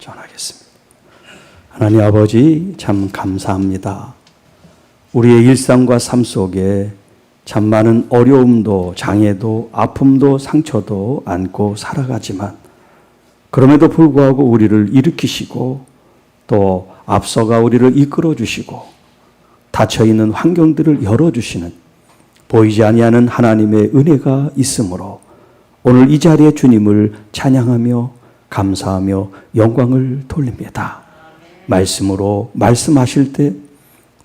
전하겠습니다. 하나님 아버지, 참 감사합니다. 우리의 일상과 삶 속에 참 많은 어려움도 장애도 아픔도 상처도 안고 살아가지만 그럼에도 불구하고 우리를 일으키시고 또 앞서가 우리를 이끌어 주시고 닫혀있는 환경들을 열어주시는 보이지 아니하는 하나님의 은혜가 있으므로 오늘 이 자리에 주님을 찬양하며 감사하며 영광을 돌립니다. 말씀으로 말씀하실 때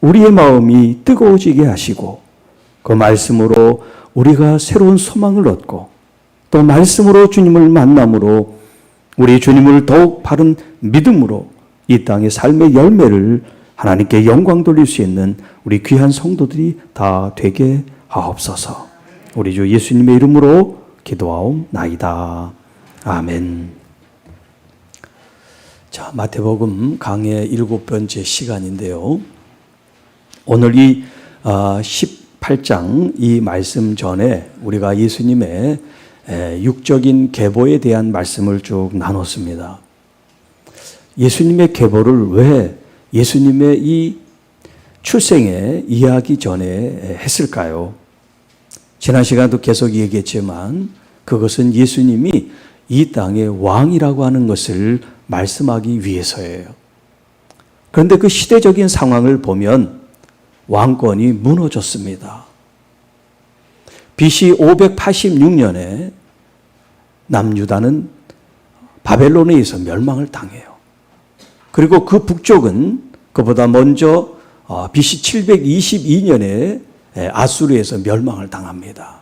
우리의 마음이 뜨거워지게 하시고 그 말씀으로 우리가 새로운 소망을 얻고 또 말씀으로 주님을 만남으로 우리 주님을 더욱 바른 믿음으로 이 땅의 삶의 열매를 하나님께 영광 돌릴 수 있는 우리 귀한 성도들이 다 되게 하옵소서. 우리 주 예수님의 이름으로 기도하옵나이다. 아멘. 자, 마태복음 강의 7번째 시간인데요. 오늘 이 18장 이 말씀 전에 우리가 예수님의 육적인 계보에 대한 말씀을 쭉 나눴습니다. 예수님의 계보를 왜 예수님의 이 출생에 이해하기 전에 했을까요? 지난 시간도 계속 얘기했지만 그것은 예수님이 이 땅의 왕이라고 하는 것을 말씀하기 위해서예요. 그런데 그 시대적인 상황을 보면 왕권이 무너졌습니다. BC 586년에 남유다는 바벨론에 의해서 멸망을 당해요. 그리고 그 북쪽은 그보다 먼저 BC 722년에 아수르에서 멸망을 당합니다.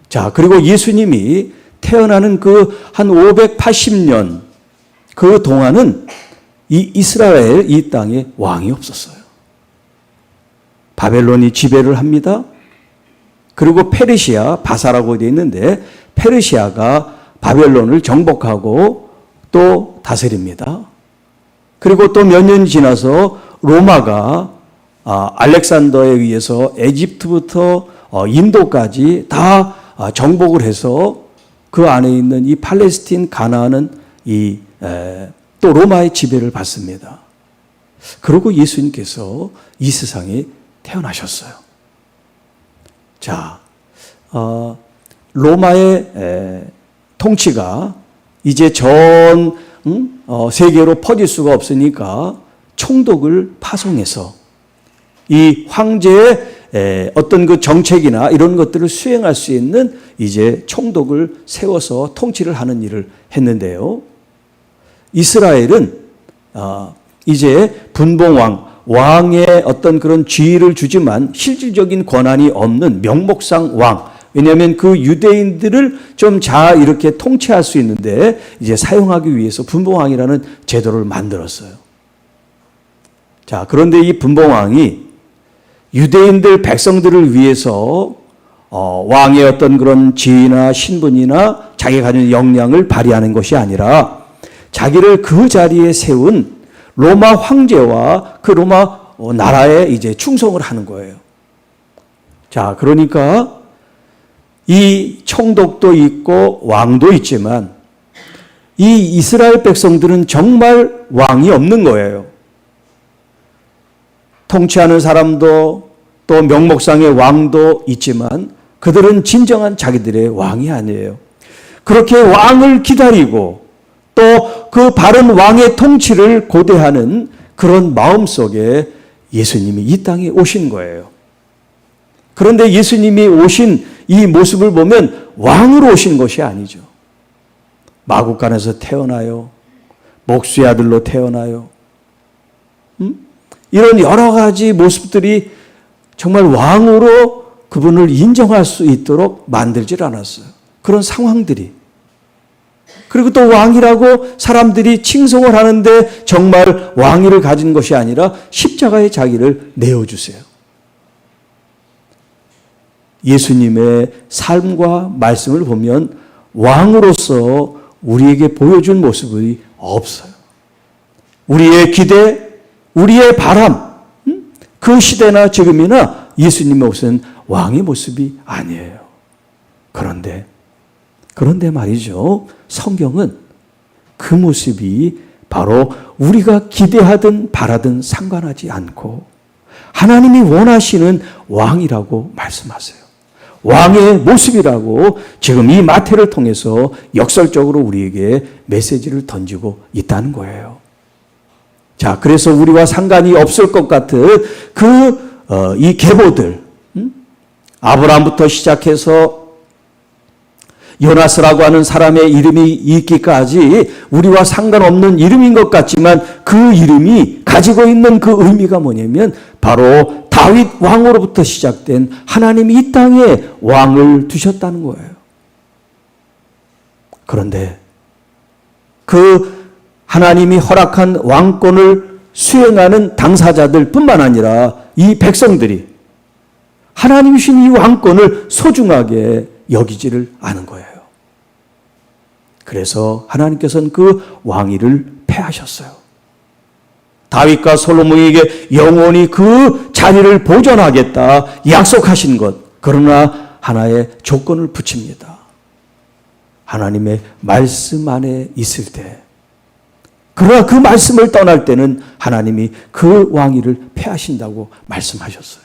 자, 그리고 예수님이 태어나는 그 한 580년 그 동안은 이 이스라엘 이 땅에 왕이 없었어요. 바벨론이 지배를 합니다. 그리고 페르시아, 바사라고 되어 있는데 페르시아가 바벨론을 정복하고 또 다스립니다. 그리고 또 몇 년 지나서 로마가 알렉산더에 의해서 에집트부터 인도까지 다 정복을 해서 그 안에 있는 이 팔레스틴 가나안은 또 로마의 지배를 받습니다. 그리고 예수님께서 이 세상에 태어나셨어요. 자, 로마의 통치가 이제 전 세계로 퍼질 수가 없으니까 총독을 파송해서 이 황제의 어떤 그 정책이나 이런 것들을 수행할 수 있는 이제 총독을 세워서 통치를 하는 일을 했는데요. 이스라엘은 이제 분봉왕, 왕의 어떤 그런 지위를 주지만 실질적인 권한이 없는 명목상 왕, 왜냐하면 그 유대인들을 좀 잘 이렇게 통치할 수 있는데 이제 사용하기 위해서 분봉왕이라는 제도를 만들었어요. 자, 그런데 이 분봉왕이 유대인들 백성들을 위해서 왕의 어떤 그런 지위나 신분이나 자기가 가진 역량을 발휘하는 것이 아니라 자기를 그 자리에 세운 로마 황제와 그 로마 나라에 이제 충성을 하는 거예요. 자, 그러니까 이 총독도 있고 왕도 있지만 이 이스라엘 백성들은 정말 왕이 없는 거예요. 통치하는 사람도 또 명목상의 왕도 있지만 그들은 진정한 자기들의 왕이 아니에요. 그렇게 왕을 기다리고 또 그 바른 왕의 통치를 고대하는 그런 마음 속에 예수님이 이 땅에 오신 거예요. 그런데 예수님이 오신 이 모습을 보면 왕으로 오신 것이 아니죠. 마구간에서 태어나요. 목수의 아들로 태어나요. 이런 여러 가지 모습들이 정말 왕으로 그분을 인정할 수 있도록 만들질 않았어요. 그런 상황들이. 그리고 또 왕이라고 사람들이 칭송을 하는데 정말 왕위를 가진 것이 아니라 십자가에 자기를 내어주세요. 예수님의 삶과 말씀을 보면 왕으로서 우리에게 보여준 모습이 없어요. 우리의 기대, 우리의 바람, 그 시대나 지금이나 예수님의 모습은 왕의 모습이 아니에요. 그런데 말이죠. 성경은 그 모습이 바로 우리가 기대하든 바라든 상관하지 않고 하나님이 원하시는 왕이라고 말씀하세요. 왕의 모습이라고 지금 이 마태를 통해서 역설적으로 우리에게 메시지를 던지고 있다는 거예요. 자, 그래서 우리와 상관이 없을 것 같은 이 계보들, 아브라함부터 시작해서 요나스라고 하는 사람의 이름이 있기까지 우리와 상관없는 이름인 것 같지만 그 이름이 가지고 있는 그 의미가 뭐냐면 바로 다윗 왕으로부터 시작된 하나님이 이 땅에 왕을 두셨다는 거예요. 그런데 그 하나님이 허락한 왕권을 수행하는 당사자들 뿐만 아니라 이 백성들이 하나님이 주신 이 왕권을 소중하게 여기지를 않은 거예요. 그래서 하나님께서는 그 왕위를 패하셨어요. 다윗과 솔로몬에게 영원히 그 자리를 보존하겠다 약속하신 것. 그러나 하나의 조건을 붙입니다. 하나님의 말씀 안에 있을 때. 그러나 그 말씀을 떠날 때는 하나님이 그 왕위를 패하신다고 말씀하셨어요.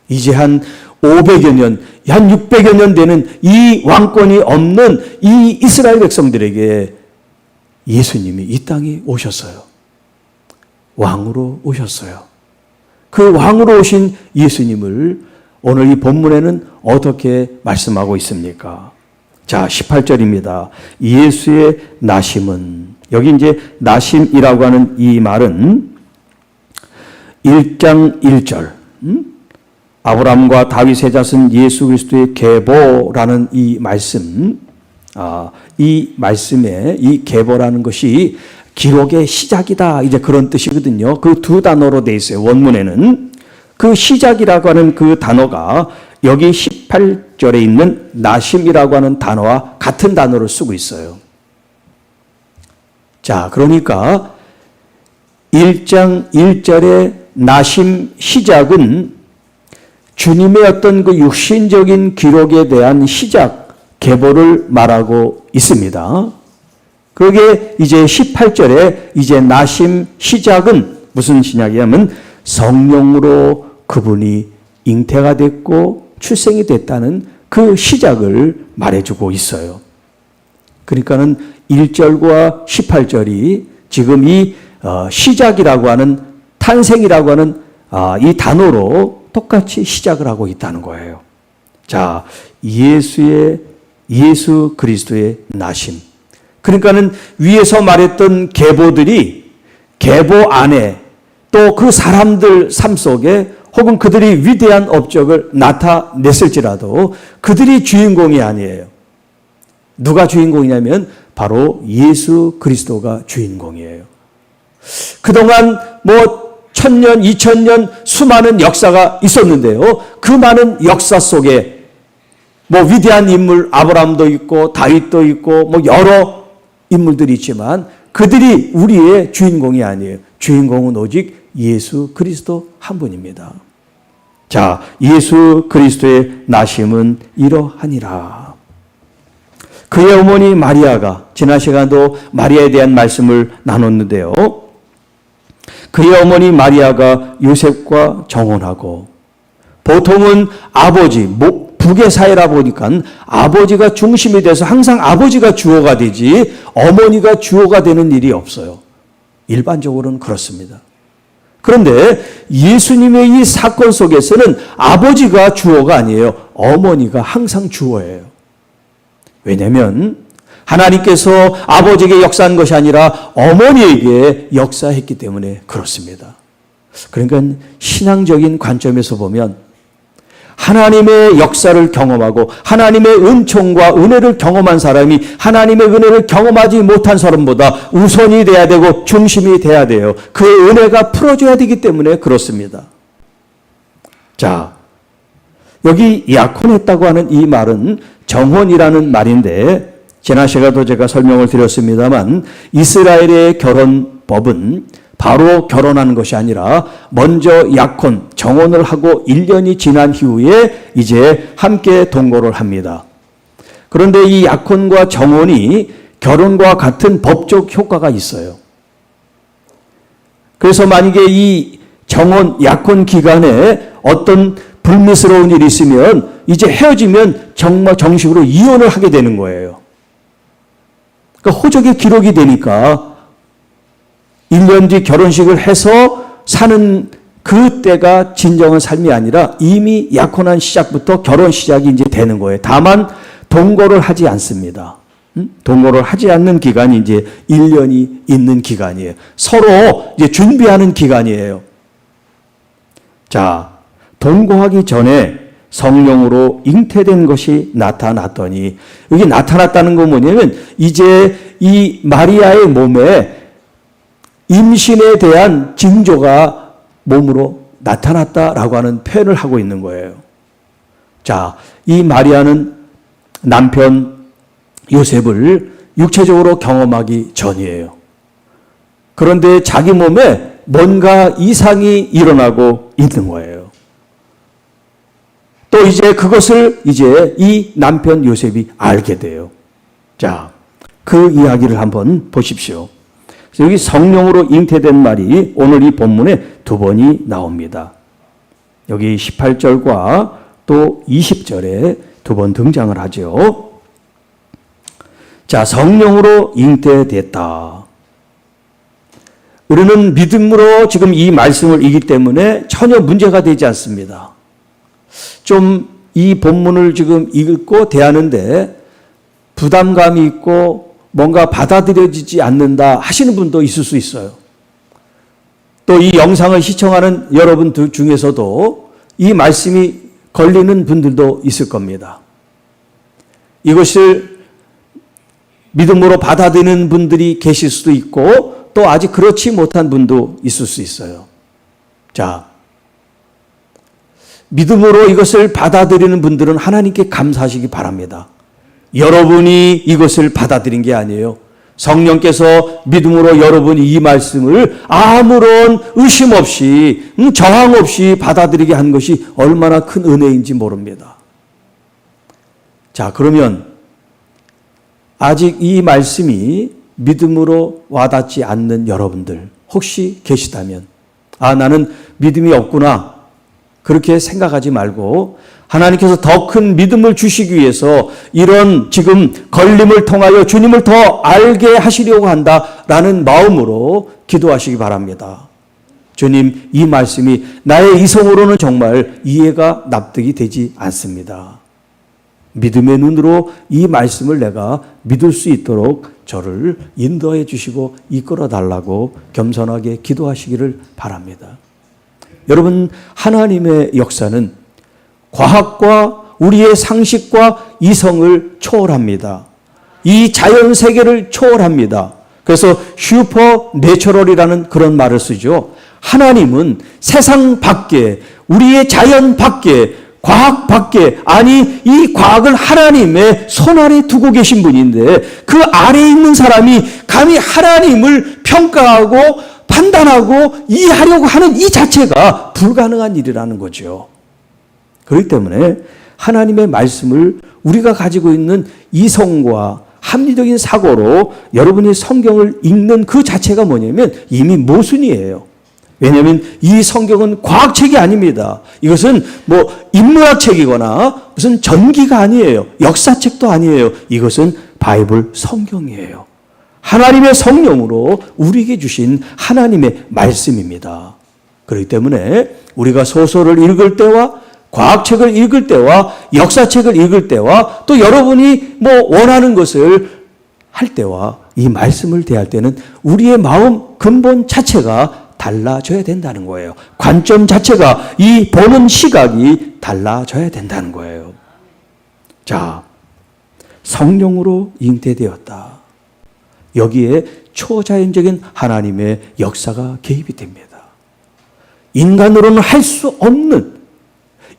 이제 한 500여 년, 한 600여 년 되는 이 왕권이 없는 이 이스라엘 백성들에게 예수님이 이 땅에 오셨어요. 왕으로 오셨어요. 그 왕으로 오신 예수님을 오늘 이 본문에는 어떻게 말씀하고 있습니까? 자, 18절입니다. 예수의 나심은, 여기 이제 나심이라고 하는 이 말은 1장 1절, 아브라함과 다윗의 자손 예수 그리스도의 계보라는 이 말씀, 이 말씀에 이 계보라는 것이 기록의 시작이다, 이제 그런 뜻이거든요. 그 두 단어로 돼 있어요. 원문에는 그 시작이라고 하는 그 단어가 여기 18절에 있는 나심이라고 하는 단어와 같은 단어를 쓰고 있어요. 자, 그러니까 1장 1절의 나심 시작은 주님의 어떤 그 육신적인 기록에 대한 시작, 계보를 말하고 있습니다. 그게 이제 18절에 이제 나심 시작은 무슨 시작이냐면 성령으로 그분이 잉태가 됐고 출생이 됐다는 그 시작을 말해주고 있어요. 그러니까는 1절과 18절이 지금 이 시작이라고 하는 탄생이라고 하는 이 단어로 똑같이 시작을 하고 있다는 거예요. 자, 예수 그리스도의 나심. 그러니까는 위에서 말했던 계보들이 계보 안에 또 그 사람들 삶 속에 혹은 그들이 위대한 업적을 나타냈을지라도 그들이 주인공이 아니에요. 누가 주인공이냐면 바로 예수 그리스도가 주인공이에요. 그동안 1000년, 2000년 수많은 역사가 있었는데요. 그 많은 역사 속에 위대한 인물 아브라함도 있고 다윗도 있고 여러 인물들이 있지만 그들이 우리의 주인공이 아니에요. 주인공은 오직 예수 그리스도 한 분입니다. 자, 예수 그리스도의 나심은 이러하니라. 그의 어머니 마리아가, 지난 시간도 마리아에 대한 말씀을 나눴는데요. 그의 어머니 마리아가 요셉과 정혼하고, 보통은 아버지, 북의 사회라 보니까 아버지가 중심이 돼서 항상 아버지가 주어가 되지 어머니가 주어가 되는 일이 없어요. 일반적으로는 그렇습니다. 그런데 예수님의 이 사건 속에서는 아버지가 주어가 아니에요. 어머니가 항상 주어예요. 왜냐하면 하나님께서 아버지에게 역사한 것이 아니라 어머니에게 역사했기 때문에 그렇습니다. 그러니까 신앙적인 관점에서 보면 하나님의 역사를 경험하고 하나님의 은총과 은혜를 경험한 사람이 하나님의 은혜를 경험하지 못한 사람보다 우선이 돼야 되고 중심이 돼야 돼요. 그 은혜가 풀어줘야 되기 때문에 그렇습니다. 자, 여기 약혼했다고 하는 이 말은 정혼이라는 말인데 지난 시간에도 제가 설명을 드렸습니다만 이스라엘의 결혼법은 바로 결혼하는 것이 아니라 먼저 약혼, 정혼을 하고 1년이 지난 이후에 이제 함께 동거를 합니다. 그런데 이 약혼과 정혼이 결혼과 같은 법적 효과가 있어요. 그래서 만약에 이 정혼, 약혼 기간에 어떤 불미스러운 일이 있으면 이제 헤어지면 정말 정식으로 이혼을 하게 되는 거예요. 그러니까 호적에 기록이 되니까 1년 뒤 결혼식을 해서 사는 그때가 진정한 삶이 아니라 이미 약혼한 시작부터 결혼 시작이 이제 되는 거예요. 다만 동거를 하지 않습니다. 동거를 하지 않는 기간이 이제 1년이 있는 기간이에요. 서로 이제 준비하는 기간이에요. 자, 동거하기 전에 성령으로 잉태된 것이 나타났더니, 여기 나타났다는 건 뭐냐면 이제 이 마리아의 몸에 임신에 대한 징조가 몸으로 나타났다라고 하는 표현을 하고 있는 거예요. 자, 이 마리아는 남편 요셉을 육체적으로 경험하기 전이에요. 그런데 자기 몸에 뭔가 이상이 일어나고 있는 거예요. 또 이제 그것을 이제 이 남편 요셉이 알게 돼요. 자, 그 이야기를 한번 보십시오. 여기 성령으로 잉태된 말이 오늘 이 본문에 두 번이 나옵니다. 여기 18절과 또 20절에 두 번 등장을 하죠. 자, 성령으로 잉태됐다. 우리는 믿음으로 지금 이 말씀을 읽기 때문에 전혀 문제가 되지 않습니다. 좀 이 본문을 지금 읽고 대하는데 부담감이 있고 뭔가 받아들여지지 않는다 하시는 분도 있을 수 있어요. 또 이 영상을 시청하는 여러분들 중에서도 이 말씀이 걸리는 분들도 있을 겁니다. 이것을 믿음으로 받아들이는 분들이 계실 수도 있고 또 아직 그렇지 못한 분도 있을 수 있어요. 자, 믿음으로 이것을 받아들이는 분들은 하나님께 감사하시기 바랍니다. 여러분이 이것을 받아들인 게 아니에요. 성령께서 믿음으로 여러분이 이 말씀을 아무런 의심 없이 저항 없이 받아들이게 한 것이 얼마나 큰 은혜인지 모릅니다. 자, 그러면 아직 이 말씀이 믿음으로 와닿지 않는 여러분들 혹시 계시다면, 아, 나는 믿음이 없구나, 그렇게 생각하지 말고 하나님께서 더 큰 믿음을 주시기 위해서 이런 지금 걸림을 통하여 주님을 더 알게 하시려고 한다라는 마음으로 기도하시기 바랍니다. 주님, 이 말씀이 나의 이성으로는 정말 이해가 납득이 되지 않습니다. 믿음의 눈으로 이 말씀을 내가 믿을 수 있도록 저를 인도해 주시고 이끌어 달라고 겸손하게 기도하시기를 바랍니다. 여러분, 하나님의 역사는 과학과 우리의 상식과 이성을 초월합니다. 이 자연 세계를 초월합니다. 그래서 슈퍼 내추럴이라는 그런 말을 쓰죠. 하나님은 세상 밖에, 우리의 자연 밖에, 과학 밖에, 아니 이 과학을 하나님의 손 아래 두고 계신 분인데 그 아래에 있는 사람이 감히 하나님을 평가하고 판단하고 이해하려고 하는 이 자체가 불가능한 일이라는 거죠. 그렇기 때문에 하나님의 말씀을 우리가 가지고 있는 이성과 합리적인 사고로 여러분이 성경을 읽는 그 자체가 뭐냐면 이미 모순이에요. 왜냐하면 이 성경은 과학책이 아닙니다. 이것은 뭐 인문학책이거나 무슨 전기가 아니에요. 역사책도 아니에요. 이것은 바이블 성경이에요. 하나님의 성령으로 우리에게 주신 하나님의 말씀입니다. 그렇기 때문에 우리가 소설을 읽을 때와 과학책을 읽을 때와 역사책을 읽을 때와 또 여러분이 뭐 원하는 것을 할 때와 이 말씀을 대할 때는 우리의 마음 근본 자체가 달라져야 된다는 거예요. 관점 자체가, 이 보는 시각이 달라져야 된다는 거예요. 자, 성령으로 잉태되었다. 여기에 초자연적인 하나님의 역사가 개입이 됩니다. 인간으로는 할 수 없는,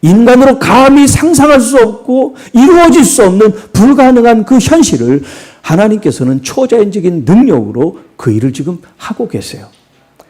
인간으로 감히 상상할 수 없고 이루어질 수 없는 불가능한 그 현실을 하나님께서는 초자연적인 능력으로 그 일을 지금 하고 계세요.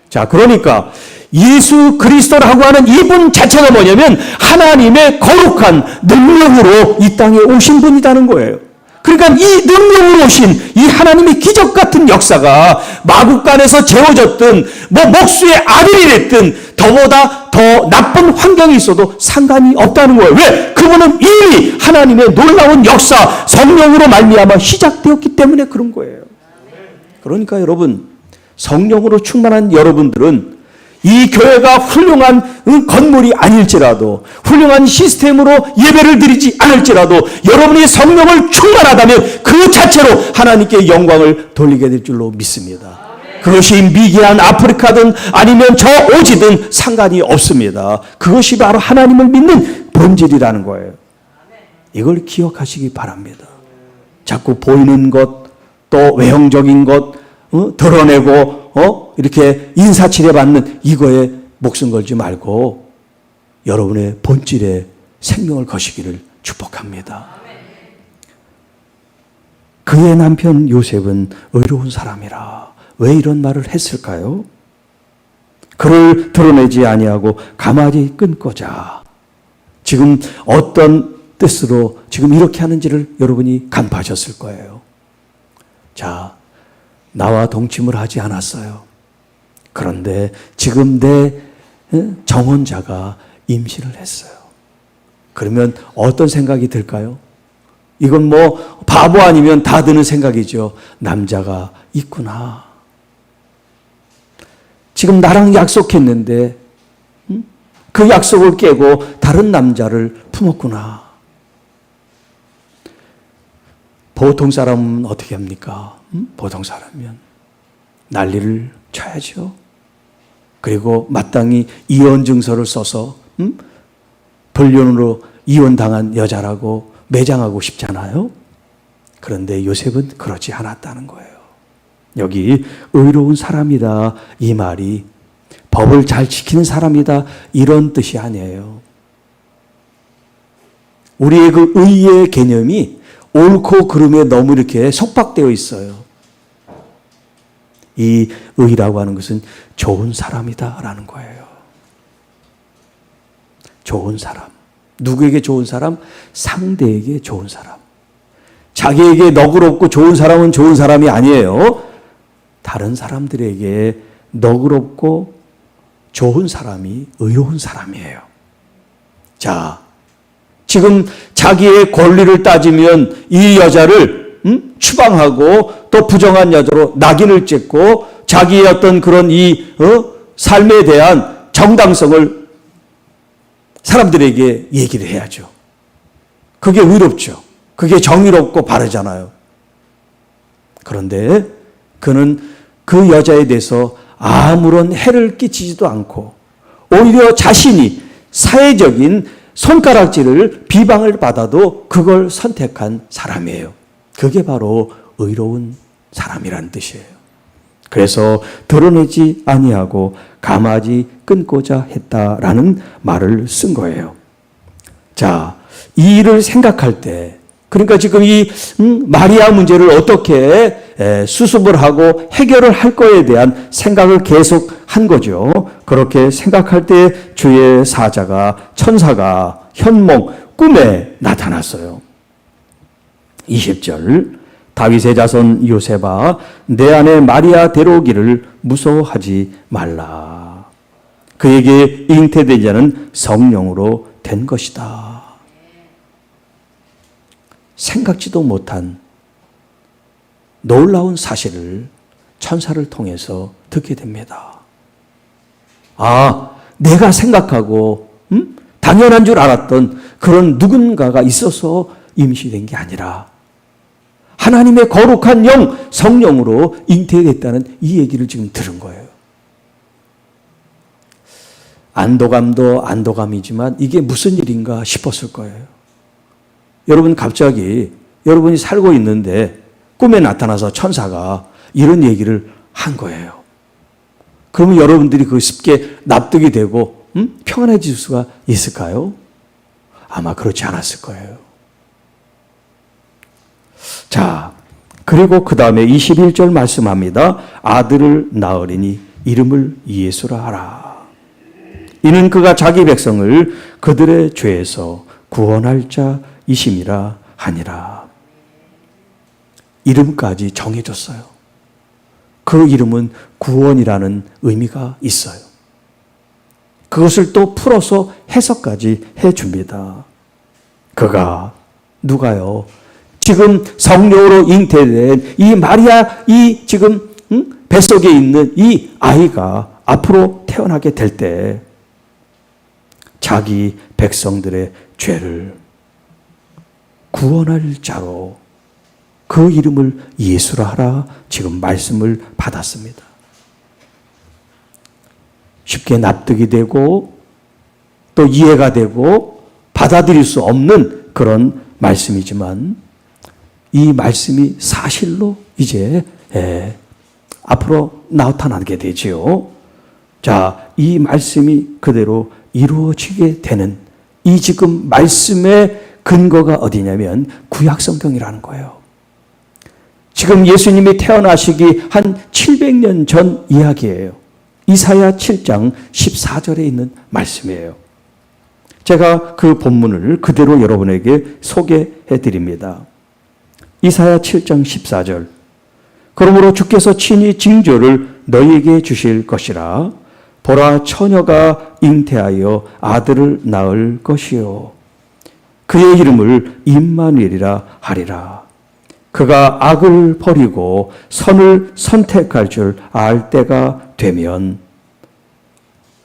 자, 그러니까 예수 그리스도라고 하는 이분 자체가 뭐냐면 하나님의 거룩한 능력으로 이 땅에 오신 분이라는 거예요. 그러니까 이 능력으로 오신 이 하나님의 기적 같은 역사가 마국간에서 재워졌든 목수의 아들이 됐든 더보다 더 나쁜 환경이 있어도 상관이 없다는 거예요. 왜? 그분은 이미 하나님의 놀라운 역사 성령으로 말미암아 시작되었기 때문에 그런 거예요. 그러니까 여러분, 성령으로 충만한 여러분들은 이 교회가 훌륭한 건물이 아닐지라도, 훌륭한 시스템으로 예배를 드리지 않을지라도 여러분이 성령을 충만하다면 그 자체로 하나님께 영광을 돌리게 될 줄로 믿습니다. 그것이 미개한 아프리카든 아니면 저 오지든 상관이 없습니다. 그것이 바로 하나님을 믿는 본질이라는 거예요. 이걸 기억하시기 바랍니다. 자꾸 보이는 것, 또 외형적인 것 드러내고 이렇게 인사치레 받는 이거에 목숨 걸지 말고 여러분의 본질에 생명을 거시기를 축복합니다. 그의 남편 요셉은 의로운 사람이라. 왜 이런 말을 했을까요? 그를 드러내지 아니하고 가만히 끊고자. 지금 어떤 뜻으로 지금 이렇게 하는지를 여러분이 간파하셨을 거예요. 자, 나와 동침을 하지 않았어요. 그런데 지금 내 정혼자가 임신을 했어요. 그러면 어떤 생각이 들까요? 이건 바보 아니면 다 드는 생각이죠. 남자가 있구나. 지금 나랑 약속했는데 그 약속을 깨고 다른 남자를 품었구나. 보통 사람은 어떻게 합니까? 보통 사람이면 난리를 쳐야죠. 그리고 마땅히 이혼 증서를 써서 불륜으로 이혼당한 여자라고 매장하고 싶잖아요. 그런데 요셉은 그렇지 않았다는 거예요. 여기 의로운 사람이다 이 말이 법을 잘 지키는 사람이다 이런 뜻이 아니에요. 우리의 그 의의 개념이 옳고 그름에 너무 이렇게 속박되어 있어요. 이 의라고 하는 것은 좋은 사람이다라는 거예요. 좋은 사람. 누구에게 좋은 사람? 상대에게 좋은 사람. 자기에게 너그럽고 좋은 사람은 좋은 사람이 아니에요. 다른 사람들에게 너그럽고 좋은 사람이 의로운 사람이에요. 자, 지금 자기의 권리를 따지면 이 여자를 추방하고 또 부정한 여자로 낙인을 찍고 자기의 어떤 그런 삶에 대한 정당성을 사람들에게 얘기를 해야죠. 그게 의롭죠. 그게 정의롭고 바르잖아요. 그런데 그는 그 여자에 대해서 아무런 해를 끼치지도 않고 오히려 자신이 사회적인 손가락질을 비방을 받아도 그걸 선택한 사람이에요. 그게 바로 의로운 사람이라는 뜻이에요. 그래서 드러내지 아니하고 가마지 끊고자 했다라는 말을 쓴 거예요. 자, 이 일을 생각할 때 그러니까 지금 이 마리아 문제를 어떻게 수습을 하고 해결을 할 거에 대한 생각을 계속 한 거죠. 그렇게 생각할 때 주의 사자가 천사가 현몽 꿈에 나타났어요. 20절 다윗의 자손 요셉아 내 아내 마리아 데려오기를 무서워하지 말라. 그에게 잉태된 자는 성령으로 된 것이다. 생각지도 못한 놀라운 사실을 천사를 통해서 듣게 됩니다. 아, 내가 생각하고 당연한 줄 알았던 그런 누군가가 있어서 임시된 게 아니라 하나님의 거룩한 영, 성령으로 잉태됐다는 이 얘기를 지금 들은 거예요. 안도감도 안도감이지만 이게 무슨 일인가 싶었을 거예요. 여러분 갑자기 여러분이 살고 있는데 꿈에 나타나서 천사가 이런 얘기를 한 거예요. 그러면 여러분들이 그 쉽게 납득이 되고 평안해질 수가 있을까요? 아마 그렇지 않았을 거예요. 자, 그리고 그 다음에 21절 말씀합니다. 아들을 낳으리니 이름을 예수라 하라. 이는 그가 자기 백성을 그들의 죄에서 구원할 자이심이라 하니라. 이름까지 정해줬어요. 그 이름은 구원이라는 의미가 있어요. 그것을 또 풀어서 해석까지 해줍니다. 그가 누가요? 지금 성령으로 잉태된 이 마리아, 이 지금 뱃속에 있는 이 아이가 앞으로 태어나게 될 때 자기 백성들의 죄를 구원할 자로 그 이름을 예수라 하라 지금 말씀을 받았습니다. 쉽게 납득이 되고 또 이해가 되고 받아들일 수 없는 그런 말씀이지만 이 말씀이 사실로 이제 앞으로 나타나게 되지요. 자, 이 말씀이 그대로 이루어지게 되는 이 지금 말씀의 근거가 어디냐면 구약 성경이라는 거예요. 지금 예수님이 태어나시기 한 700년 전 이야기예요. 이사야 7장 14절에 있는 말씀이에요. 제가 그 본문을 그대로 여러분에게 소개해 드립니다. 이사야 7장 14절. 그러므로 주께서 친히 징조를 너희에게 주실 것이라. 보라, 처녀가 잉태하여 아들을 낳을 것이요 그의 이름을 임마누엘이라 하리라. 그가 악을 버리고 선을 선택할 줄 알 때가 되면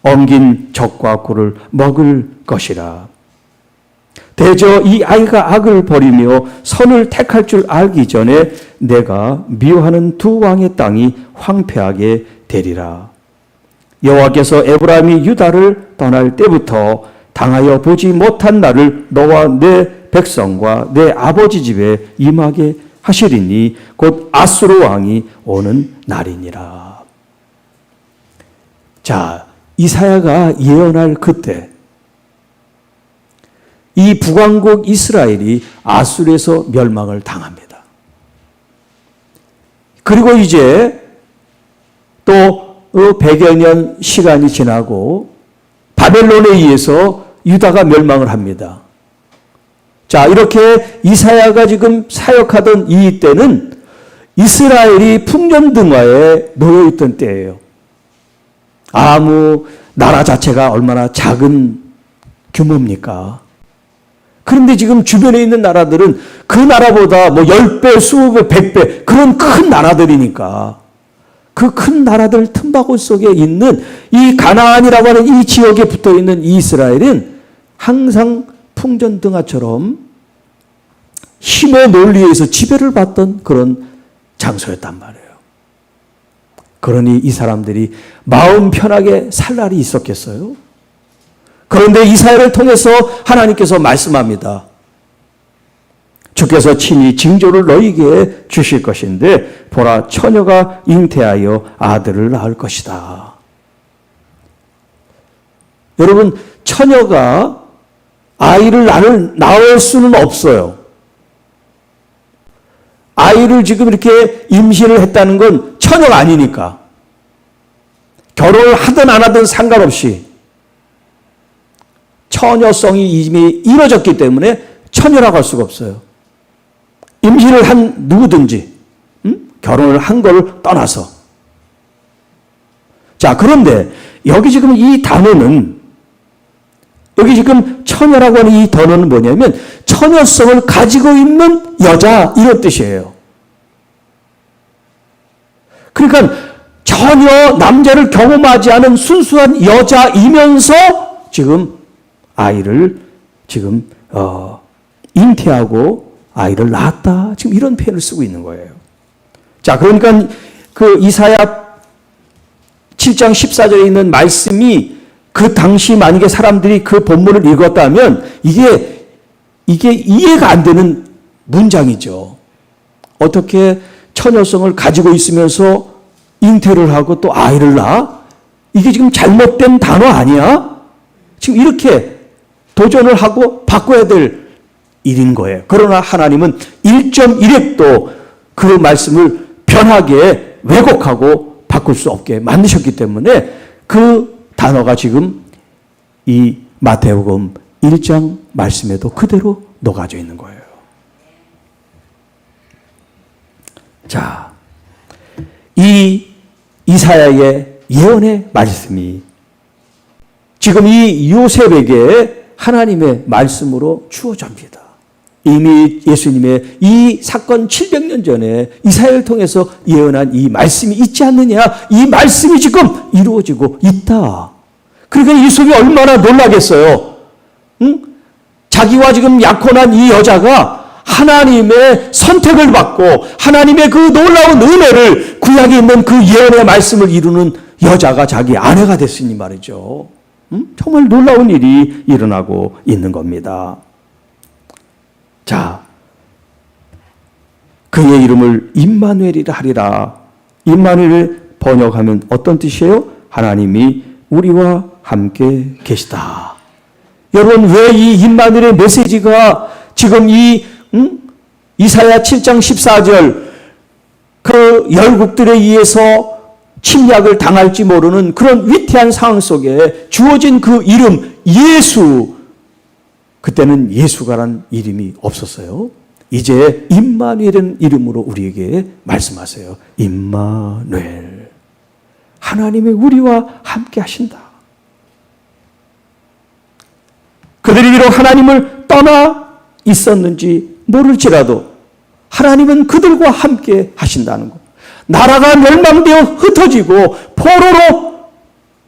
엉긴 적과 꿀을 먹을 것이라. 대저 이 아이가 악을 버리며 선을 택할 줄 알기 전에 내가 미워하는 두 왕의 땅이 황폐하게 되리라. 여호와께서 에브라임이 유다를 떠날 때부터 당하여 보지 못한 날을 너와 내 백성과 내 아버지 집에 임하게 하시리니 곧 아수르 왕이 오는 날이니라. 자, 이사야가 예언할 그때 이 북왕국 이스라엘이 아수르에서 멸망을 당합니다. 그리고 이제 또 100여 년 시간이 지나고 바벨론에 의해서 유다가 멸망을 합니다. 자, 이렇게 이사야가 지금 사역하던 이 때는 이스라엘이 풍년등화에 놓여있던 때예요. 아무 나라 자체가 얼마나 작은 규모입니까? 그런데 지금 주변에 있는 나라들은 그 나라보다 뭐 10배, 20배, 100배 그런 큰 나라들이니까 그 큰 나라들 틈바구 속에 있는 이 가나안이라고 하는 이 지역에 붙어 있는 이스라엘은 항상 풍전등화처럼 힘의 논리에 의해서 지배를 받던 그런 장소였단 말이에요. 그러니 이 사람들이 마음 편하게 살 날이 있었겠어요? 그런데 이사야를 통해서 하나님께서 말씀합니다. 주께서 친히 징조를 너희에게 주실 것인데 보라, 처녀가 잉태하여 아들을 낳을 것이다. 여러분, 처녀가 아이를 낳을 수는 없어요. 아이를 지금 이렇게 임신을 했다는 건 처녀가 아니니까. 결혼을 하든 안 하든 상관없이 처녀성이 이미 이루어졌기 때문에 처녀라고 할 수가 없어요. 임신을 한 누구든지 결혼을 한 걸 떠나서. 자, 그런데 여기 지금 이 단어는 여기 지금 처녀라고 하는 이 단어는 뭐냐면 처녀성을 가지고 있는 여자 이런 뜻이에요. 그러니까 전혀 남자를 경험하지 않은 순수한 여자이면서 지금 아이를 지금 잉태하고 아이를 낳았다. 지금 이런 표현을 쓰고 있는 거예요. 자, 그러니까 그 이사야 7장 14절에 있는 말씀이 그 당시 만약에 사람들이 그 본문을 읽었다면 이게 이해가 안 되는 문장이죠. 어떻게 처녀성을 가지고 있으면서 잉태를 하고 또 아이를 낳아? 이게 지금 잘못된 단어 아니야? 지금 이렇게 도전을 하고 바꿔야 될 일인 거예요. 그러나 하나님은 1.1획도 그 말씀을 변하게 왜곡하고 바꿀 수 없게 만드셨기 때문에 그 단어가 지금 이 마태복음 1장 말씀에도 그대로 녹아져 있는 거예요. 자, 이 이사야의 예언의 말씀이 지금 이 요셉에게 하나님의 말씀으로 주어집니다. 이미 예수님의 이 사건 700년 전에 이사야를 통해서 예언한 이 말씀이 있지 않느냐? 이 말씀이 지금 이루어지고 있다. 그러니까 요셉이 얼마나 놀라겠어요. 응? 자기와 지금 약혼한 이 여자가 하나님의 선택을 받고 하나님의 그 놀라운 은혜를 구약에 있는 그 예언의 말씀을 이루는 여자가 자기 아내가 됐으니 말이죠. 정말 놀라운 일이 일어나고 있는 겁니다. 자, 그의 이름을 임마누엘이라 하리라. 임마누엘을 번역하면 어떤 뜻이에요? 하나님이 우리와 함께 계시다. 여러분, 왜 이 임마누엘의 메시지가 지금 이사야 7장 14절 그 열국들에 의해서 침략을 당할지 모르는 그런 위태한 상황 속에 주어진 그 이름 예수, 그때는 예수가란 이름이 없었어요. 이제 임마누엘이라는 이름으로 우리에게 말씀하세요. 임마누엘, 하나님이 우리와 함께 하신다. 그들이 비록 하나님을 떠나 있었는지 모를지라도 하나님은 그들과 함께 하신다는 것. 나라가 멸망되어 흩어지고 포로로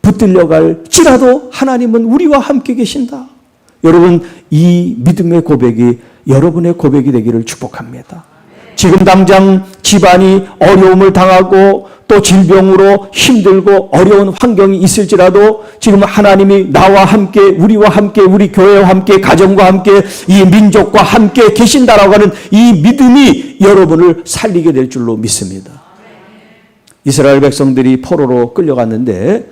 붙들려 갈지라도 하나님은 우리와 함께 계신다. 여러분, 이 믿음의 고백이 여러분의 고백이 되기를 축복합니다. 지금 당장 집안이 어려움을 당하고 또 질병으로 힘들고 어려운 환경이 있을지라도 지금 하나님이 나와 함께, 우리와 함께, 우리 교회와 함께, 가정과 함께, 이 민족과 함께 계신다라고 하는 이 믿음이 여러분을 살리게 될 줄로 믿습니다. 이스라엘 백성들이 포로로 끌려갔는데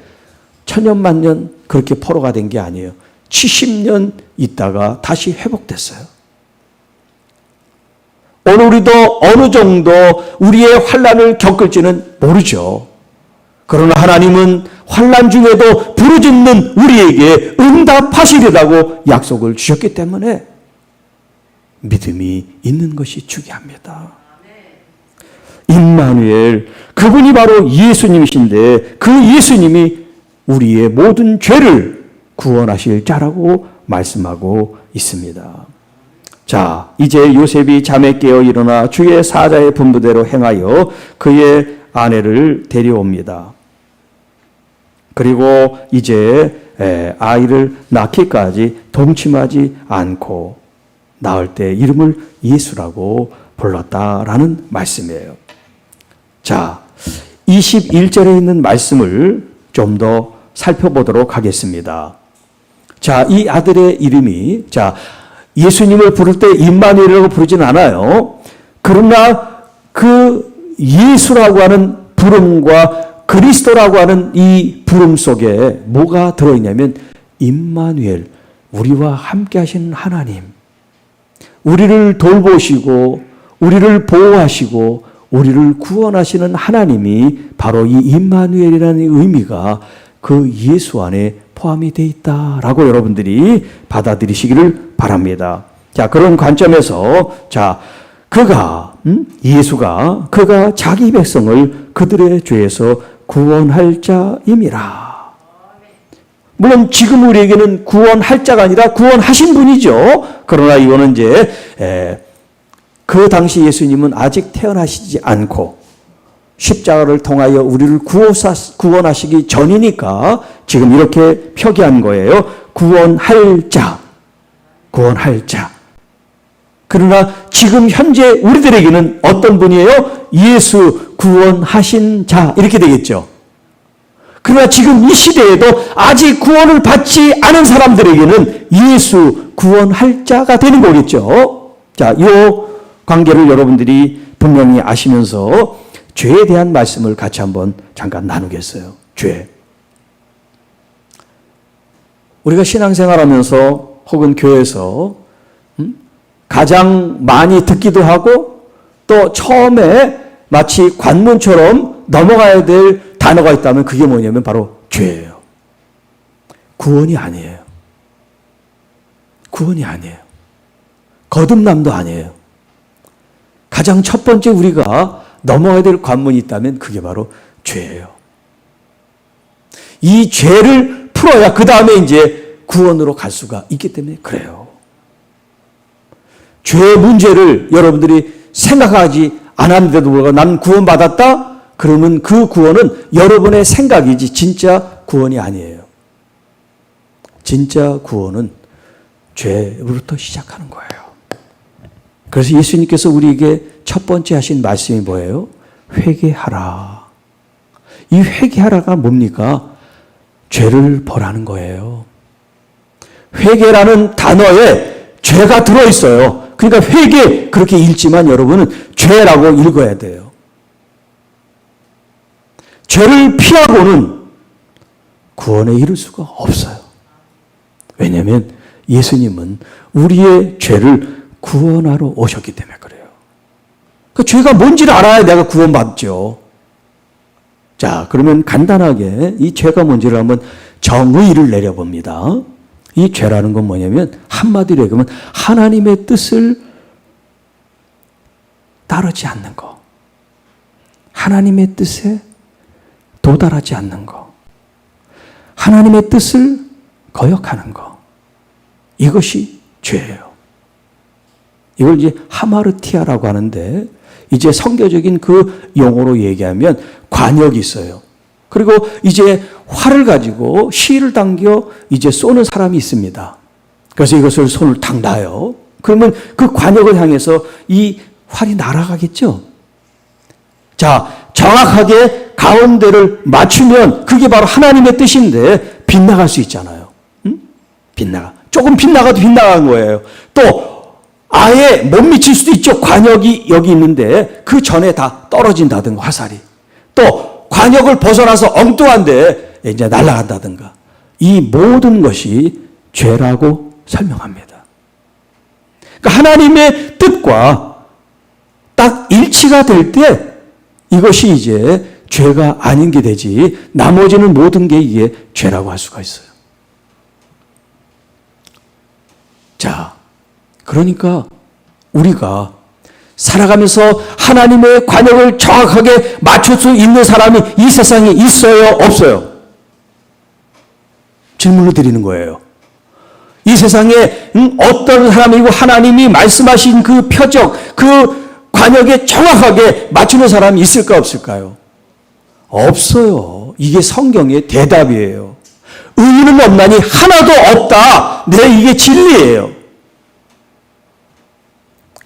천년만년 그렇게 포로가 된 게 아니에요. 70년 있다가 다시 회복됐어요. 오늘 우리도 어느 정도 우리의 환난을 겪을지는 모르죠. 그러나 하나님은 환난 중에도 부르짖는 우리에게 응답하시리라고 약속을 주셨기 때문에 믿음이 있는 것이 중요합니다. 임마누엘, 그분이 바로 예수님이신데 그 예수님이 우리의 모든 죄를 구원하실 자라고 말씀하고 있습니다. 자, 이제 요셉이 잠에 깨어 일어나 주의 사자의 분부대로 행하여 그의 아내를 데려옵니다. 그리고 이제 아이를 낳기까지 동침하지 않고 낳을 때 이름을 예수라고 불렀다라는 말씀이에요. 자, 21절에 있는 말씀을 좀 더 살펴보도록 하겠습니다. 자, 이 아들의 이름이, 자, 예수님을 부를 때 임마누엘이라고 부르진 않아요. 그러나 그 예수라고 하는 부름과 그리스도라고 하는 이 부름 속에 뭐가 들어있냐면 임마누엘, 우리와 함께 하시는 하나님, 우리를 돌보시고 우리를 보호하시고 우리를 구원하시는 하나님이 바로 이 임마누엘이라는 의미가 그 예수 안에 포함이 되어 있다라고 여러분들이 받아들이시기를 바랍니다. 자, 그런 관점에서 자, 예수가 그가 자기 백성을 그들의 죄에서 구원할 자임이라. 물론 지금 우리에게는 구원할 자가 아니라 구원하신 분이죠. 그러나 이거는 이제 그 당시 예수님은 아직 태어나시지 않고 십자가를 통하여 우리를 구원하시기 전이니까 지금 이렇게 표기한 거예요. 구원할 자, 구원할 자. 그러나 지금 현재 우리들에게는 어떤 분이에요? 예수 구원하신 자, 이렇게 되겠죠. 그러나 지금 이 시대에도 아직 구원을 받지 않은 사람들에게는 예수 구원할 자가 되는 거겠죠. 자, 이 관계를 여러분들이 분명히 아시면서 죄에 대한 말씀을 같이 한번 잠깐 나누겠어요. 죄. 우리가 신앙생활하면서 혹은 교회에서 가장 많이 듣기도 하고 또 처음에 마치 관문처럼 넘어가야 될 단어가 있다면 그게 뭐냐면 바로 죄예요. 구원이 아니에요. 구원이 아니에요. 거듭남도 아니에요. 가장 첫 번째 우리가 넘어야 될 관문이 있다면 그게 바로 죄예요. 이 죄를 풀어야 그 다음에 이제 구원으로 갈 수가 있기 때문에 그래요. 죄의 문제를 여러분들이 생각하지 않았는데도 불구하고 난 구원받았다? 그러면 그 구원은 여러분의 생각이지 진짜 구원이 아니에요. 진짜 구원은 죄로부터 시작하는 거예요. 그래서 예수님께서 우리에게 첫 번째 하신 말씀이 뭐예요? 회개하라. 이 회개하라가 뭡니까? 죄를 벌하는 거예요. 회개라는 단어에 죄가 들어있어요. 그러니까 회개 그렇게 읽지만 여러분은 죄라고 읽어야 돼요. 죄를 피하고는 구원에 이를 수가 없어요. 왜냐하면 예수님은 우리의 죄를 구원하러 오셨기 때문에 그래요. 그 죄가 뭔지를 알아야 내가 구원받죠. 자, 그러면 간단하게 이 죄가 뭔지를 한번 정의를 내려봅니다. 이 죄라는 건 뭐냐면 한마디로 얘기하면 하나님의 뜻을 따르지 않는 거. 하나님의 뜻에 도달하지 않는 거. 하나님의 뜻을 거역하는 거. 이것이 죄예요. 이걸 이제 하마르티아라고 하는데 이제 성교적인 그 용어로 얘기하면 관역이 있어요. 그리고 이제 활을 가지고 실을 당겨 이제 쏘는 사람이 있습니다. 그래서 이것을 손을 탁 놔요. 그러면 그 관역을 향해서 이 활이 날아가겠죠. 자, 정확하게 가운데를 맞추면 그게 바로 하나님의 뜻인데 빗나갈 수 있잖아요. 응? 빗나가. 조금 빗나가도 빗나간 거예요. 또 아예 못 미칠 수도 있죠. 관역이 여기 있는데 그 전에 다 떨어진다든가 화살이. 또 관역을 벗어나서 엉뚱한데 이제 날아간다든가. 이 모든 것이 죄라고 설명합니다. 그러니까 하나님의 뜻과 딱 일치가 될 때 이것이 이제 죄가 아닌 게 되지 나머지는 모든 게 이게 죄라고 할 수가 있어요. 자, 그러니까 우리가 살아가면서 하나님의 관역을 정확하게 맞출 수 있는 사람이 이 세상에 있어요? 없어요? 질문을 드리는 거예요. 이 세상에 어떤 사람이고 하나님이 말씀하신 그 표적, 그 관역에 정확하게 맞추는 사람이 있을까 없을까요? 없어요. 이게 성경의 대답이에요. 의인은 없나니 하나도 없다. 네, 이게 진리예요.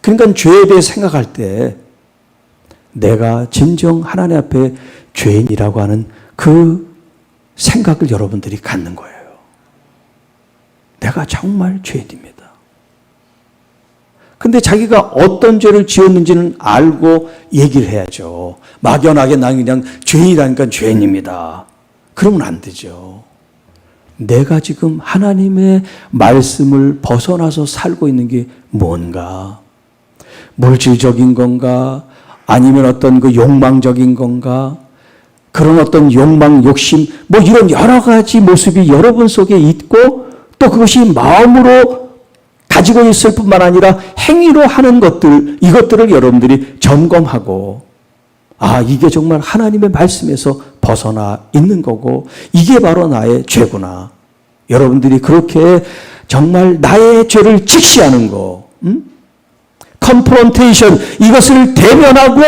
그러니까 죄에 대해 생각할 때 내가 진정 하나님 앞에 죄인이라고 하는 그 생각을 여러분들이 갖는 거예요. 내가 정말 죄인입니다. 근데 자기가 어떤 죄를 지었는지는 알고 얘기를 해야죠. 막연하게 난 그냥 죄인이라니까 죄인입니다. 그러면 안 되죠. 내가 지금 하나님의 말씀을 벗어나서 살고 있는 게 뭔가? 물질적인 건가? 아니면 어떤 그 욕망적인 건가? 그런 어떤 욕망, 욕심, 뭐 이런 여러 가지 모습이 여러분 속에 있고 또 그것이 마음으로 가지고 있을 뿐만 아니라 행위로 하는 것들, 이것들을 여러분들이 점검하고 아, 이게 정말 하나님의 말씀에서 벗어나 있는 거고 이게 바로 나의 죄구나. 여러분들이 그렇게 정말 나의 죄를 직시하는 거, 컨프론테이션, 이것을 대면하고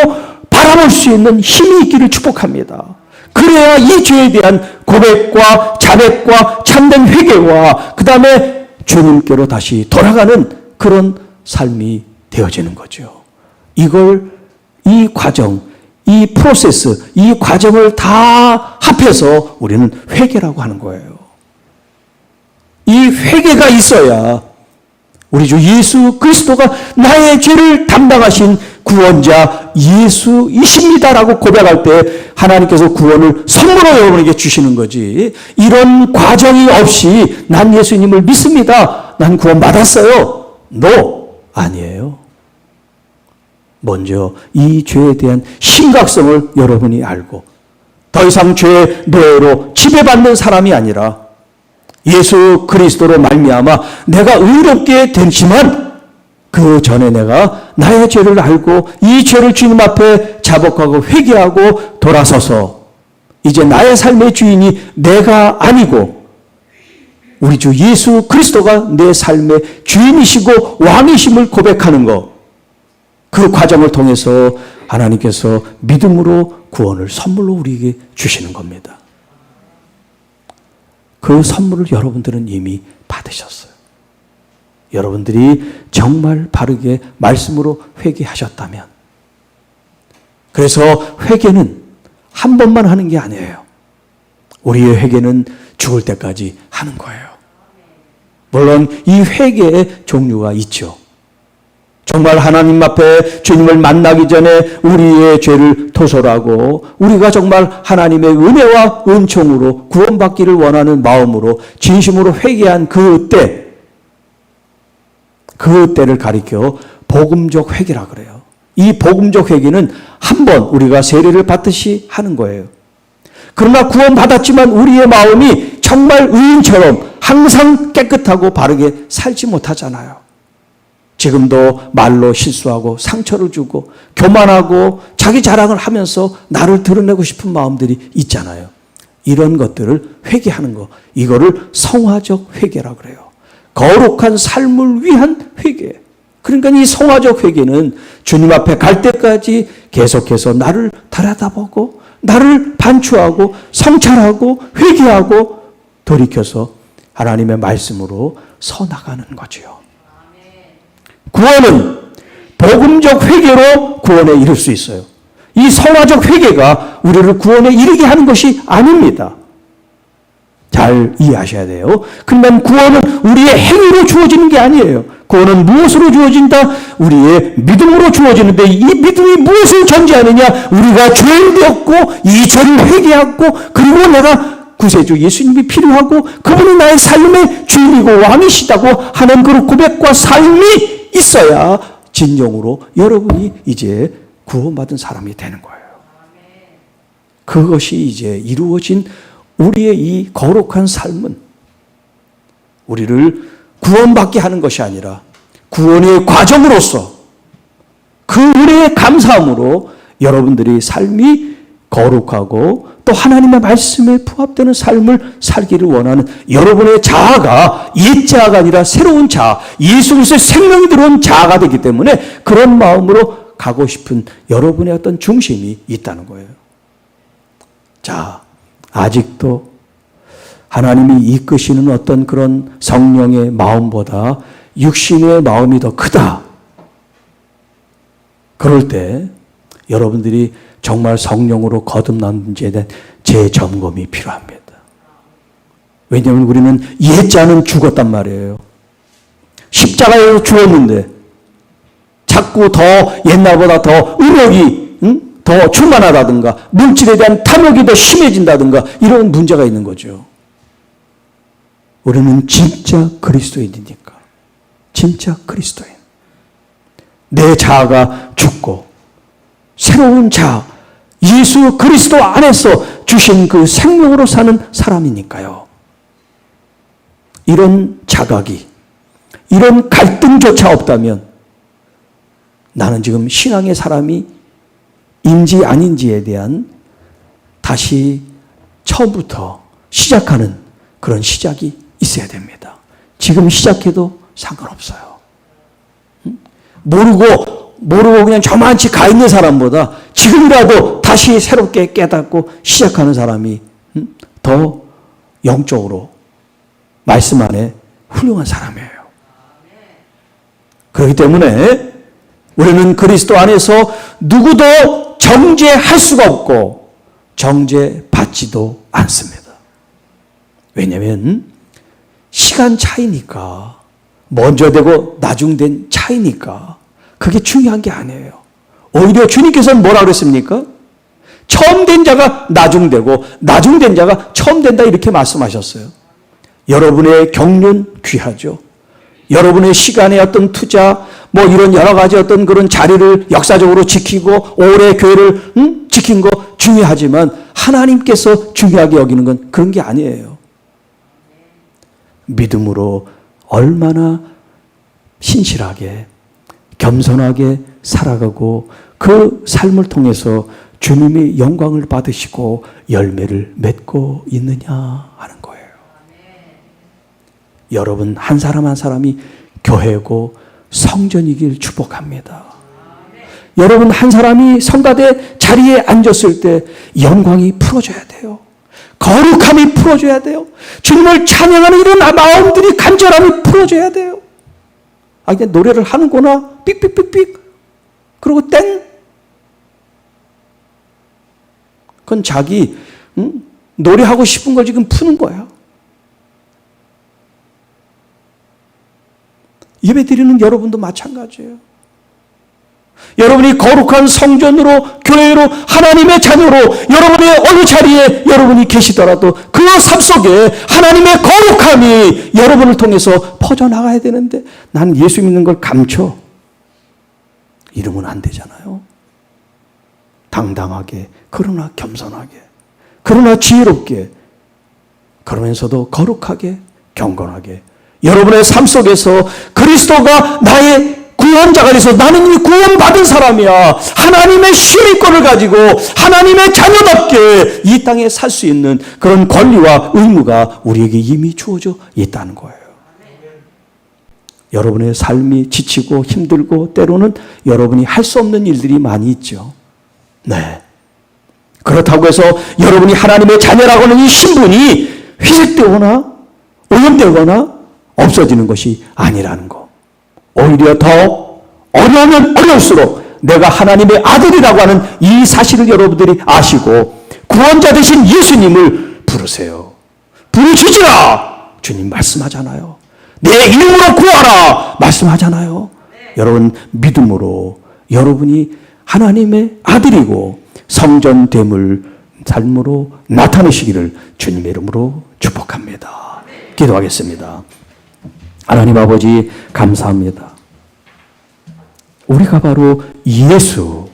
바라볼 수 있는 힘이 있기를 축복합니다. 그래야 이 죄에 대한 고백과 자백과 참된 회개와 그 다음에 주님께로 다시 돌아가는 그런 삶이 되어지는 거죠. 이걸 이 과정, 이 프로세스, 이 과정을 다 합해서 우리는 회개라고 하는 거예요. 이 회개가 있어야 우리 주 예수 그리스도가 나의 죄를 담당하신 구원자 예수이십니다라고 고백할 때 하나님께서 구원을 선물로 여러분에게 주시는 거지. 이런 과정이 없이 난 예수님을 믿습니다. 난 구원 받았어요. No, 아니에요. 먼저 이 죄에 대한 심각성을 여러분이 알고 더 이상 죄의 노예로 지배받는 사람이 아니라 예수 그리스도로 말미암아 내가 의롭게 되지만 그 전에 내가 나의 죄를 알고 이 죄를 주님 앞에 자복하고 회개하고 돌아서서 이제 나의 삶의 주인이 내가 아니고 우리 주 예수 그리스도가 내 삶의 주인이시고 왕이심을 고백하는 것, 그 과정을 통해서 하나님께서 믿음으로 구원을 선물로 우리에게 주시는 겁니다. 그 선물을 여러분들은 이미 받으셨어요. 여러분들이 정말 바르게 말씀으로 회개하셨다면. 그래서 회개는 한 번만 하는 게 아니에요. 우리의 회개는 죽을 때까지 하는 거예요. 물론 이 회개의 종류가 있죠. 정말 하나님 앞에 주님을 만나기 전에 우리의 죄를 토설하고 우리가 정말 하나님의 은혜와 은총으로 구원받기를 원하는 마음으로 진심으로 회개한 그때를 가리켜 복음적 회개라 그래요. 이 복음적 회개는 한 번 우리가 세례를 받듯이 하는 거예요. 그러나 구원받았지만 우리의 마음이 정말 의인처럼 항상 깨끗하고 바르게 살지 못하잖아요. 지금도 말로 실수하고 상처를 주고 교만하고 자기 자랑을 하면서 나를 드러내고 싶은 마음들이 있잖아요. 이런 것들을 회개하는 거, 이거를 성화적 회개라 그래요. 거룩한 삶을 위한 회개. 그러니까 이 성화적 회개는 주님 앞에 갈 때까지 계속해서 나를 들여다보고 나를 반추하고 성찰하고 회개하고 돌이켜서 하나님의 말씀으로 서나가는 거지요. 구원은 복음적 회개로 구원에 이를 수 있어요. 이 성화적 회개가 우리를 구원에 이르게 하는 것이 아닙니다. 잘 이해하셔야 돼요. 그러면 구원은 우리의 행위로 주어지는 게 아니에요. 구원은 무엇으로 주어진다? 우리의 믿음으로 주어지는데 이 믿음이 무엇을 전제하느냐? 우리가 죄인되었고 이 죄를 회개하고 그리고 내가 구세주 예수님이 필요하고 그분이 나의 삶의 주인이고 왕이시다고 하는 그 고백과 삶이 있어야 진정으로 여러분이 이제 구원받은 사람이 되는 거예요. 그것이 이제 이루어진 우리의 이 거룩한 삶은 우리를 구원받게 하는 것이 아니라 구원의 과정으로서 그 은혜의 감사함으로 여러분들이 삶이 거룩하고 또 하나님의 말씀에 부합되는 삶을 살기를 원하는 여러분의 자아가 옛 자아가 아니라 새로운 자아, 예수 그리스도의 생명이 들어온 자아가 되기 때문에 그런 마음으로 가고 싶은 여러분의 어떤 중심이 있다는 거예요. 자, 아직도 하나님이 이끄시는 어떤 그런 성령의 마음보다 육신의 마음이 더 크다. 그럴 때 여러분들이 정말 성령으로 거듭났는지에 대한 재점검이 필요합니다. 왜냐하면 우리는 옛자는 죽었단 말이에요. 십자가에서 죽었는데 자꾸 더 옛날보다 더 의욕이 더 충만하다든가 물질에 대한 탐욕이 더 심해진다든가 이런 문제가 있는 거죠. 우리는 진짜 그리스도인이니까. 진짜 그리스도인. 내 자아가 죽고 새로운 자아, 예수 그리스도 안에서 주신 그 생명으로 사는 사람이니까요. 이런 자각이, 이런 갈등조차 없다면 나는 지금 신앙의 사람이 인지 아닌지에 대한 다시 처음부터 시작하는 그런 시작이 있어야 됩니다. 지금 시작해도 상관없어요. 모르고 그냥 저만치 가 있는 사람보다 지금이라도 다시 새롭게 깨닫고 시작하는 사람이 더 영적으로 말씀 안에 훌륭한 사람이에요. 그렇기 때문에 우리는 그리스도 안에서 누구도 정죄할 수가 없고 정죄받지도 않습니다. 왜냐하면 시간 차이니까, 먼저 되고 나중된 차이니까 그게 중요한 게 아니에요. 오히려 주님께서는 뭐라 그랬습니까? 처음 된 자가 나중되고 나중된 자가 처음 된다 이렇게 말씀하셨어요. 여러분의 경륜 귀하죠. 여러분의 시간의 어떤 투자, 뭐 이런 여러 가지 어떤 그런 자리를 역사적으로 지키고 오래 교회를 지킨 거 중요하지만 하나님께서 중요하게 여기는 건 그런 게 아니에요. 믿음으로 얼마나 신실하게 겸손하게 살아가고 그 삶을 통해서 주님이 영광을 받으시고 열매를 맺고 있느냐 하는 거예요. 여러분 한 사람 한 사람이 교회고 성전이길 축복합니다. 여러분 한 사람이 성가대 자리에 앉았을 때 영광이 풀어져야 돼요. 거룩함이 풀어져야 돼요. 주님을 찬양하는 이런 마음들이 간절함이 풀어져야 돼요. 그냥 노래를 하는구나 삑삑삑삑 그리고 땡 그건 자기 노래하고 싶은 걸 지금 푸는 거야. 예배드리는 여러분도 마찬가지예요. 여러분이 거룩한 성전으로 교회로 하나님의 자녀로 여러분의 어느 자리에 여러분이 계시더라도 그 삶 속에 하나님의 거룩함이 여러분을 통해서 퍼져나가야 되는데 나는 예수 믿는 걸 감춰 이러면 안 되잖아요. 당당하게 그러나 겸손하게 그러나 지혜롭게 그러면서도 거룩하게 경건하게 여러분의 삶 속에서 그리스도가 나의 구원자가 돼서 나는 이미 구원받은 사람이야. 하나님의 시민권을 가지고 하나님의 자녀답게 이 땅에 살 수 있는 그런 권리와 의무가 우리에게 이미 주어져 있다는 거예요. 여러분의 삶이 지치고 힘들고 때로는 여러분이 할 수 없는 일들이 많이 있죠. 네. 그렇다고 해서 여러분이 하나님의 자녀라고 하는 이 신분이 회색되거나 오염되거나 없어지는 것이 아니라는 거. 오히려 더 어려우면 어려울수록 내가 하나님의 아들이라고 하는 이 사실을 여러분들이 아시고 구원자 되신 예수님을 부르세요. 부르짖으라 주님 말씀하잖아요. 내 이름으로 구하라 말씀하잖아요. 여러분 믿음으로 여러분이 하나님의 아들이고 성전됨을 삶으로 나타내시기를 주님의 이름으로 축복합니다. 기도하겠습니다. 하나님 아버지 감사합니다. 우리가 바로 예수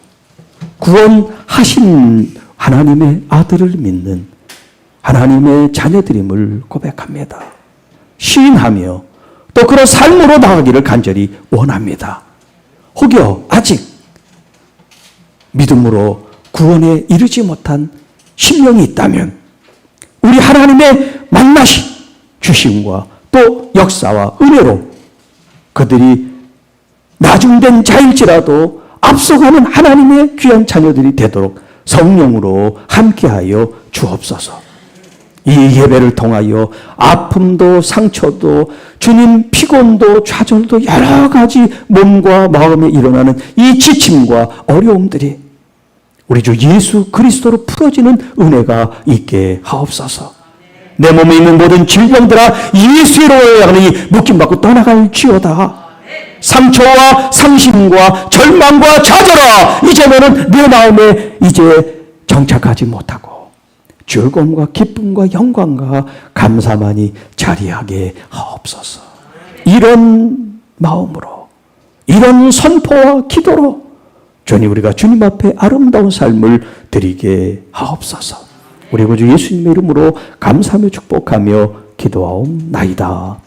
구원하신 하나님의 아들을 믿는 하나님의 자녀들임을 고백합니다. 시인하며 또 그런 삶으로 나가기를 간절히 원합니다. 혹여 아직 믿음으로 구원에 이르지 못한 심령이 있다면 우리 하나님의 만나신 주심과 또 역사와 은혜로 그들이 나중된 자일지라도 앞서가는 하나님의 귀한 자녀들이 되도록 성령으로 함께하여 주옵소서. 이 예배를 통하여 아픔도 상처도 주님 피곤도 좌절도 여러 가지 몸과 마음에 일어나는 이 지침과 어려움들이 우리 주 예수 그리스도로 풀어지는 은혜가 있게 하옵소서. 내 몸에 있는 모든 질병들아 예수로 하니 묶임받고 떠나갈지어다. 상처와 상심과 절망과 좌절아 이제는 내 마음에 이제 정착하지 못하고 즐거움과 기쁨과 영광과 감사만이 자리하게 하옵소서. 이런 마음으로 이런 선포와 기도로 주님 우리가 주님 앞에 아름다운 삶을 드리게 하옵소서. 우리 구주 예수님의 이름으로 감사하며 축복하며 기도하옵나이다.